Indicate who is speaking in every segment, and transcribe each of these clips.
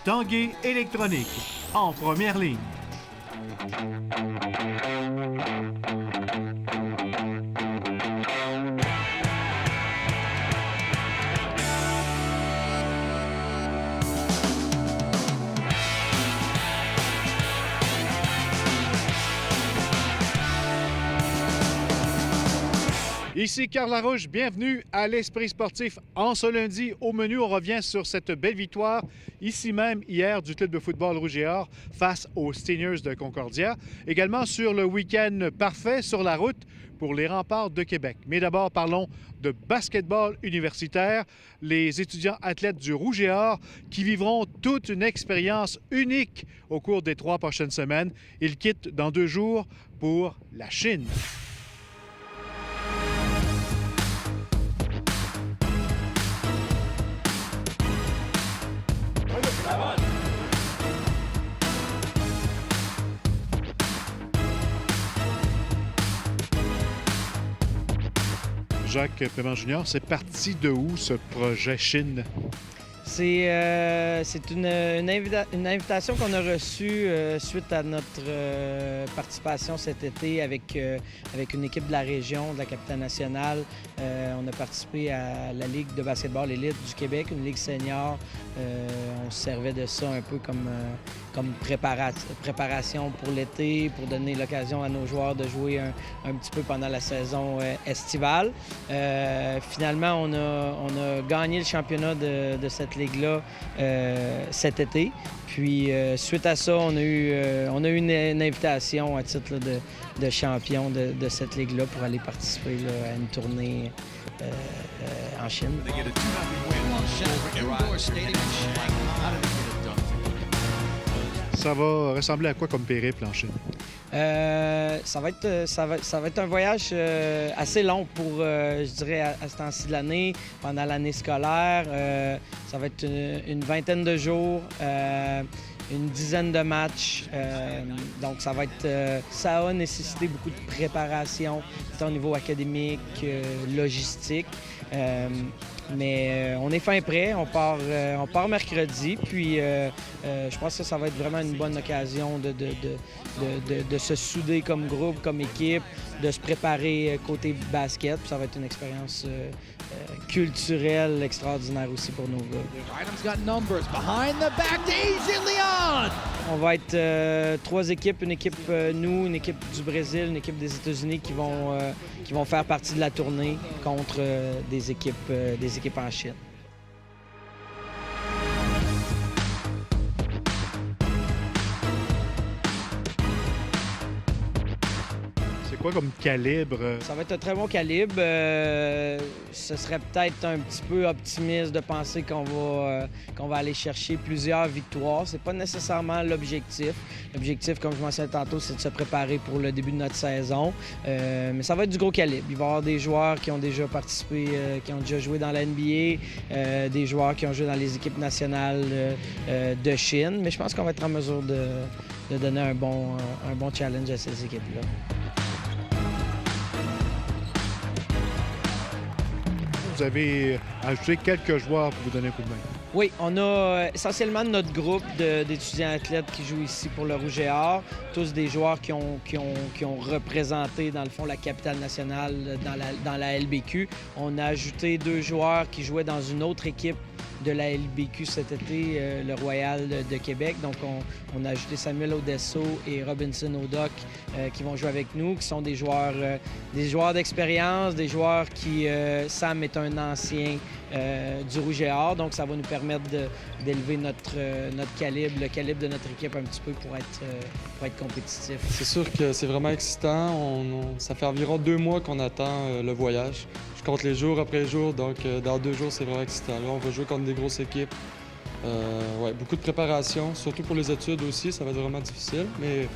Speaker 1: Tanguay électronique, en première ligne. Ici Carl Larouche, bienvenue à l'Esprit sportif. En ce lundi, au menu, on revient sur cette belle victoire, ici même hier, du club de football Rouge et Or face aux Stingers de Concordia. Également sur le week-end parfait sur la route pour les Remparts de Québec. Mais d'abord, parlons de basketball universitaire. Les étudiants athlètes du Rouge et Or qui vivront toute une expérience unique au cours des 3 prochaines semaines. Ils quittent dans 2 jours pour la Chine. Jacques Paiement Junior, c'est parti de où ce projet Chine?
Speaker 2: C'est une invitation qu'on a reçue suite à notre participation cet été avec une équipe de la région, de la capitale nationale. On a participé à la Ligue de basketball élite du Québec, une ligue senior. On se servait de ça un peu comme préparation pour l'été, pour donner l'occasion à nos joueurs de jouer un petit peu pendant la saison estivale. Finalement, on a gagné le championnat de cette ligue-là cet été. Puis, suite à ça, on a eu une invitation à titre là, de champion de cette ligue-là pour aller participer là, à une tournée en Chine.
Speaker 1: Ça va ressembler à quoi comme périple en Chine?
Speaker 2: Ça va être un voyage assez long pour, je dirais, à ce temps-ci de l'année, pendant l'année scolaire. Ça va être une vingtaine de jours, une dizaine de matchs. Donc, ça a nécessité beaucoup de préparation, tant au niveau académique, logistique. Mais on est fin prêt, on part mercredi, puis je pense que ça va être vraiment une bonne occasion de se souder comme groupe, comme équipe, de se préparer côté basket, puis ça va être une expérience culturelle extraordinaire aussi pour nos gars. On va être 3 équipes, une équipe nous, une équipe du Brésil, une équipe des États-Unis qui vont faire partie de la tournée contre des équipes en Chine.
Speaker 1: C'est quoi comme calibre?
Speaker 2: Ça va être un très bon calibre. Ce serait peut-être un petit peu optimiste de penser qu'on va aller chercher plusieurs victoires. C'est pas nécessairement l'objectif. L'objectif, comme je mentionnais tantôt, c'est de se préparer pour le début de notre saison. Mais ça va être du gros calibre. Il va y avoir des joueurs qui ont déjà participé, qui ont déjà joué dans la NBA, des joueurs qui ont joué dans les équipes nationales de Chine. Mais je pense qu'on va être en mesure de donner un bon challenge à ces équipes-là.
Speaker 1: Vous avez ajouté quelques joueurs pour vous donner un coup de main.
Speaker 2: Oui, on a essentiellement notre groupe d'étudiants athlètes qui jouent ici pour le Rouge et Or, tous des joueurs qui ont représenté, dans le fond, la capitale nationale dans la LBQ. On a ajouté 2 joueurs qui jouaient dans une autre équipe de la LBQ cet été, le Royal de Québec. Donc, on a ajouté Samuel Odesso et Robinson Odoc qui vont jouer avec nous, qui sont des joueurs d'expérience, des joueurs qui... Sam est un ancien du Rouge et Or, donc ça va nous permettre d'élever notre calibre, le calibre de notre équipe un petit peu pour être compétitif.
Speaker 3: C'est sûr que c'est vraiment excitant. Ça fait environ 2 mois qu'on attend le voyage. Je compte les jours après jour, donc dans 2 jours, c'est vraiment excitant. Là, on va jouer contre des grosses équipes. Beaucoup de préparation, surtout pour les études aussi, ça va être vraiment difficile. Mais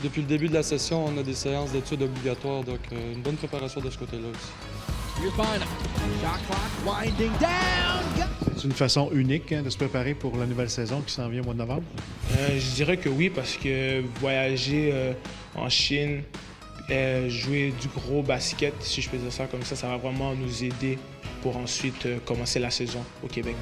Speaker 3: depuis le début de la session, on a des séances d'études obligatoires, donc une bonne préparation de ce côté-là aussi.
Speaker 1: C'est une façon unique de se préparer pour la nouvelle saison qui s'en vient au mois de novembre?
Speaker 4: Je dirais que oui, parce que voyager en Chine, jouer du gros basket, si je peux dire ça comme ça va vraiment nous aider pour ensuite commencer la saison au Québec.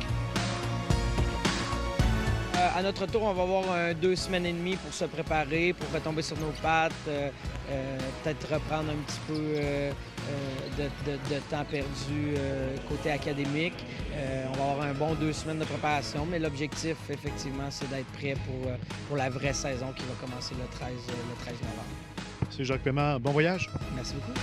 Speaker 2: À notre tour, on va avoir 2 semaines et demie pour se préparer, pour retomber sur nos pattes, peut-être reprendre un petit peu de temps perdu côté académique. On va avoir un bon 2 semaines de préparation, mais l'objectif, effectivement, c'est d'être prêt pour la vraie saison qui va commencer le 13 novembre.
Speaker 1: C'est Jacques Paiement. Bon voyage.
Speaker 2: Merci beaucoup.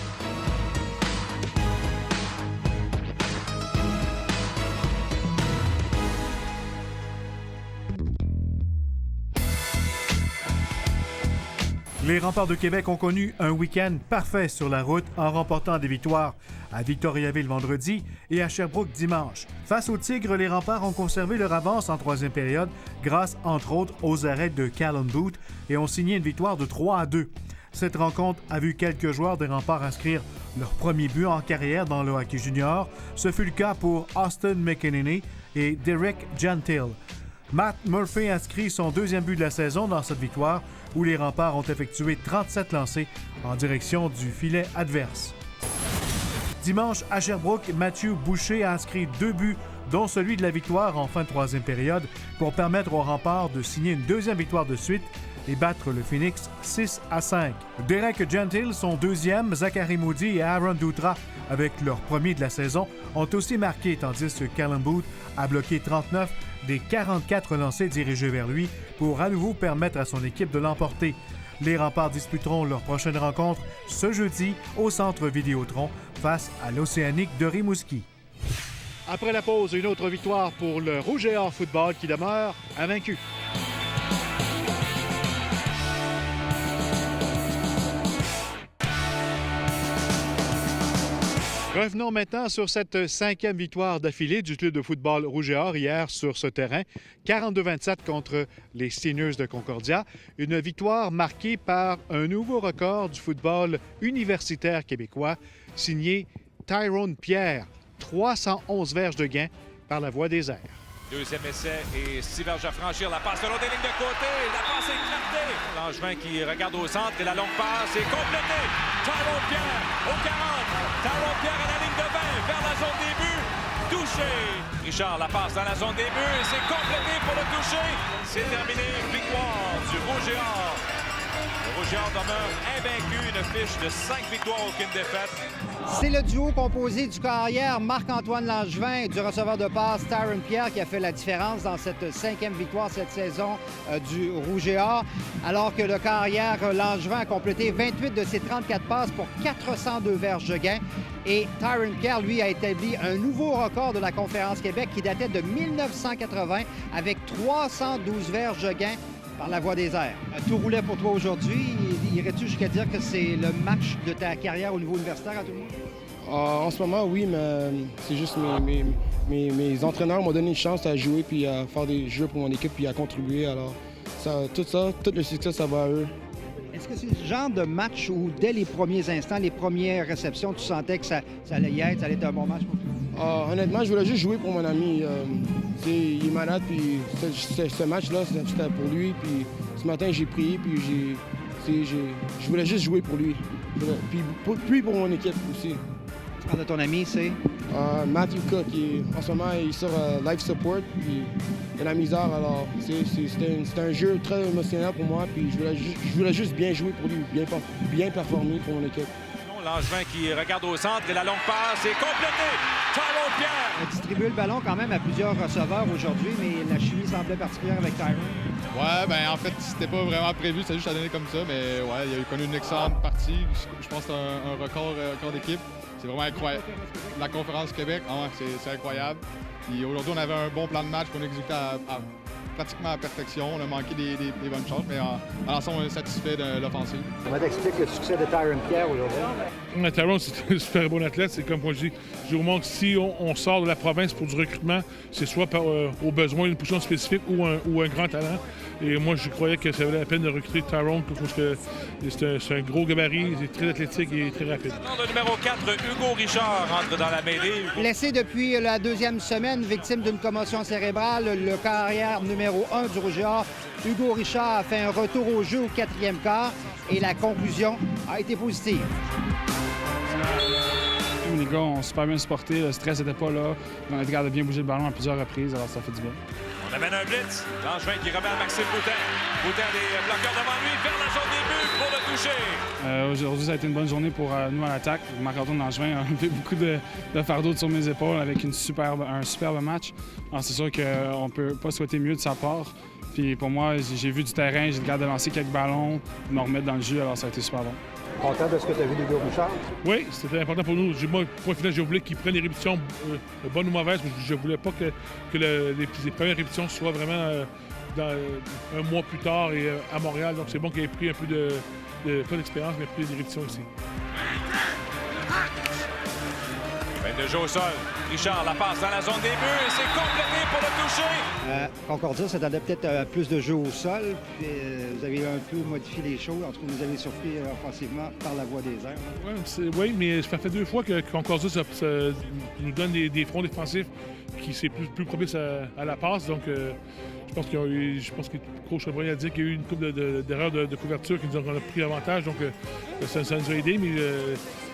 Speaker 1: Les Remparts de Québec ont connu un week-end parfait sur la route en remportant des victoires à Victoriaville vendredi et à Sherbrooke dimanche. Face aux Tigres, les Remparts ont conservé leur avance en troisième période grâce, entre autres, aux arrêts de Callum Booth et ont signé une victoire de 3-2. Cette rencontre a vu quelques joueurs des Remparts inscrire leur premier but en carrière dans le hockey junior. Ce fut le cas pour Austin McEnany et Derek Gentile. Matt Murphy inscrit son deuxième but de la saison dans cette victoire où les Remparts ont effectué 37 lancés en direction du filet adverse. Dimanche, à Sherbrooke, Mathieu Boucher a inscrit 2 buts, dont celui de la victoire en fin de troisième période, pour permettre aux Remparts de signer une deuxième victoire de suite et battre le Phoenix 6-5. Derek Gentile, son deuxième, Zachary Moody et Aaron Dutra, avec leur premier de la saison, ont aussi marqué, tandis que Callum Booth a bloqué 39 des 44 lancés dirigés vers lui pour à nouveau permettre à son équipe de l'emporter. Les Remparts disputeront leur prochaine rencontre ce jeudi au Centre Vidéotron face à l'Océanique de Rimouski. Après la pause, une autre victoire pour le Rouge et Or football qui demeure invaincu. Revenons maintenant sur cette 5e victoire d'affilée du club de football Rouge et Or hier sur ce terrain. 42-27 contre les Seniors de Concordia. Une victoire marquée par un nouveau record du football universitaire québécois, signé Tyrone Pierre. 311 verges de gain par la voie des airs.
Speaker 5: Deuxième essai et 6 verges à franchir. La passe selon des lignes de côté. La passe est captée. Langevin qui regarde au centre et la longue passe est complétée. Tyrone Pierre au 40. Tyrone Pierre à la ligne de 20 vers la zone des buts. Touché. Richard la passe dans la zone des buts et c'est complété pour le toucher. C'est terminé. Victoire du Rouge et Or. Le Rouge et Or demeure invaincu. Une fiche de 5 victoires, aucune défaite.
Speaker 6: C'est le duo composé du carrière Marc-Antoine Langevin et du receveur de passe Tyrone Pierre qui a fait la différence dans cette 5e victoire cette saison du Rouge et Or, alors que le carrière Langevin a complété 28 de ses 34 passes pour 402 verges de gain. Et Tyrone Pierre, lui, a établi un nouveau record de la Conférence Québec qui datait de 1980 avec 312 verges de gain par la voie des airs. Tout roulait pour toi aujourd'hui. Irais-tu jusqu'à dire que c'est le match de ta carrière au niveau universitaire à tout le monde?
Speaker 7: En ce moment, oui, mais c'est juste mes entraîneurs m'ont donné une chance à jouer puis à faire des jeux pour mon équipe puis à contribuer. Alors, tout le succès, ça va à eux.
Speaker 6: Est-ce que c'est le genre de match où, dès les premiers instants, les premières réceptions, tu sentais que ça allait y être, ça allait être un bon match pour toi?
Speaker 7: Honnêtement, je voulais juste jouer pour mon ami. Il est malade, puis ce match-là, c'était pour lui. Puis ce matin, j'ai prié, puis je voulais juste jouer pour lui. Puis pour mon équipe aussi.
Speaker 6: Tu parles de ton ami, c'est?
Speaker 7: Matthew Cook. En ce moment, il est sur life support, puis il a la misère. Alors, c'était un jeu très émotionnel pour moi, puis je voulais juste bien jouer pour lui, bien performer pour mon équipe.
Speaker 5: Langevin qui regarde au centre et la longue passe est complétée. Tyrone Pierre.
Speaker 6: On a distribué le ballon quand même à plusieurs receveurs aujourd'hui, mais la chimie semblait particulière avec Tyrone.
Speaker 8: Ouais, ben en fait, c'était pas vraiment prévu, ça juste à donner comme ça, mais ouais, il a connu une excellente partie. Je pense que c'est un record d'équipe. C'est vraiment incroyable. La Conférence Québec, c'est incroyable. Puis aujourd'hui, on avait un bon plan de match qu'on exécutait pratiquement à la perfection. On a manqué des bonnes chances, mais en l'ensemble, on est satisfait de l'offensive.
Speaker 6: Comment t'expliques le succès de Tyrone Pierre aujourd'hui?
Speaker 9: Tyrone, c'est un super bon athlète. C'est comme je dis, je vous montre que si on sort de la province pour du recrutement, c'est soit au besoin d'une position spécifique ou un grand talent. Et moi, je croyais que ça valait la peine de recruter Tyrone parce que c'est un gros gabarit, il est très athlétique et très rapide.
Speaker 5: Le numéro 4, Hugo Richard, rentre dans la mêlée.
Speaker 6: Blessé depuis la deuxième semaine, victime d'une commotion cérébrale, le carrière numéro 1 du Rouge et Or, Hugo Richard, a fait un retour au jeu au 4e quart et la conclusion a été positive.
Speaker 10: Les gars ont super bien supporté, le stress n'était pas là. On a été capable de bien bouger le ballon à plusieurs reprises, alors ça fait du bien.
Speaker 5: On amène un blitz. Langevin qui remet à Maxime Boutin. Boutin des bloqueurs devant lui, vers la zone des buts pour le toucher.
Speaker 10: Aujourd'hui, ça a été une bonne journée pour nous à l'attaque. Marc-Antoine Langevin a enlevé beaucoup de fardeau sur mes épaules avec un superbe match. Alors, c'est sûr qu'on ne peut pas souhaiter mieux de sa part. Puis pour moi, j'ai vu du terrain, j'ai le garde de lancer quelques ballons, de me remettre dans le jeu, alors ça a été super bon.
Speaker 6: Content de ce que tu as vu d'Hugo Bouchard?
Speaker 1: Oui, c'était important pour nous. Moi, pour le final, je voulais qu'ils prennent les répétitions, bonnes ou mauvaises, mais je ne voulais pas que les premières répétitions soient vraiment un mois plus tard et à Montréal. Donc, c'est bon qu'il ait pris un peu pas d'expérience, mais pris des répétitions ici.
Speaker 5: De jeu au sol. Richard la passe dans la zone des buts et c'est complété pour le toucher.
Speaker 6: Concordia s'attendait peut-être à plus de jeux au sol. Puis, vous avez un peu modifié les choses. En tout cas, vous avez surpris offensivement par la voie des airs.
Speaker 1: Oui, mais ça fait 2 fois que Concordia nous donne des fronts défensifs qui c'est plus propice à la passe. Donc, je pense que le coach Chevreuil a dit qu'il y a eu une couple d'erreurs de couverture qui nous ont pris avantage. Donc, ça nous a aidé. Mais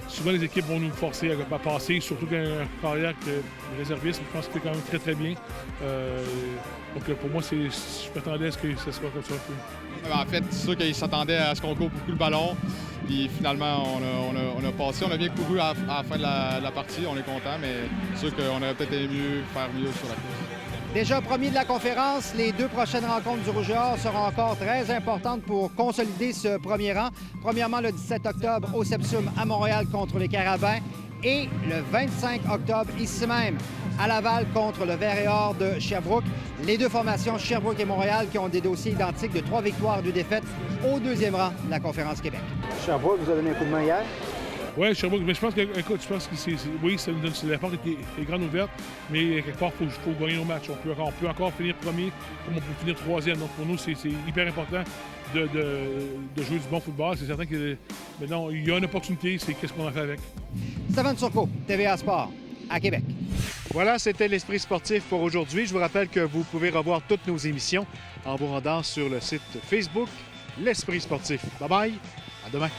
Speaker 1: souvent, les équipes vont nous forcer à passer, surtout qu'un carrière réserviste, je pense qu'il est quand même très, très bien. Donc, pour moi, je m'attendais à ce que ce soit comme ça.
Speaker 8: En fait, c'est sûr qu'ils s'attendaient à ce qu'on court beaucoup le ballon. Puis finalement, on a passé. On a bien couru à la fin de la partie. On est content, mais c'est sûr qu'on aurait peut-être aimé faire mieux sur la course.
Speaker 6: Déjà premier de la conférence, les 2 prochaines rencontres du Rouge et Or seront encore très importantes pour consolider ce premier rang. Premièrement, le 17 octobre au Sepsum à Montréal contre les Carabins et le 25 octobre ici même à Laval contre le Vert et Or de Sherbrooke. Les 2 formations, Sherbrooke et Montréal, qui ont des dossiers identiques de 3 victoires et 2 défaites au 2e rang de la conférence Québec. Sherbrooke vous a donné un coup de main hier?
Speaker 1: Oui, Sherbrooke, mais je pense que oui, la porte est grande ouverte, mais quelque part, il faut gagner nos matchs. On peut encore finir premier comme on peut finir 3e. Donc pour nous, c'est hyper important de jouer du bon football. C'est certain que maintenant, il y a une opportunité, c'est qu'est-ce qu'on a fait avec.
Speaker 6: Stéphane Turcot, TVA Sport, à Québec.
Speaker 1: Voilà, c'était l'Esprit sportif pour aujourd'hui. Je vous rappelle que vous pouvez revoir toutes nos émissions en vous rendant sur le site Facebook L'Esprit sportif. Bye-bye, à demain.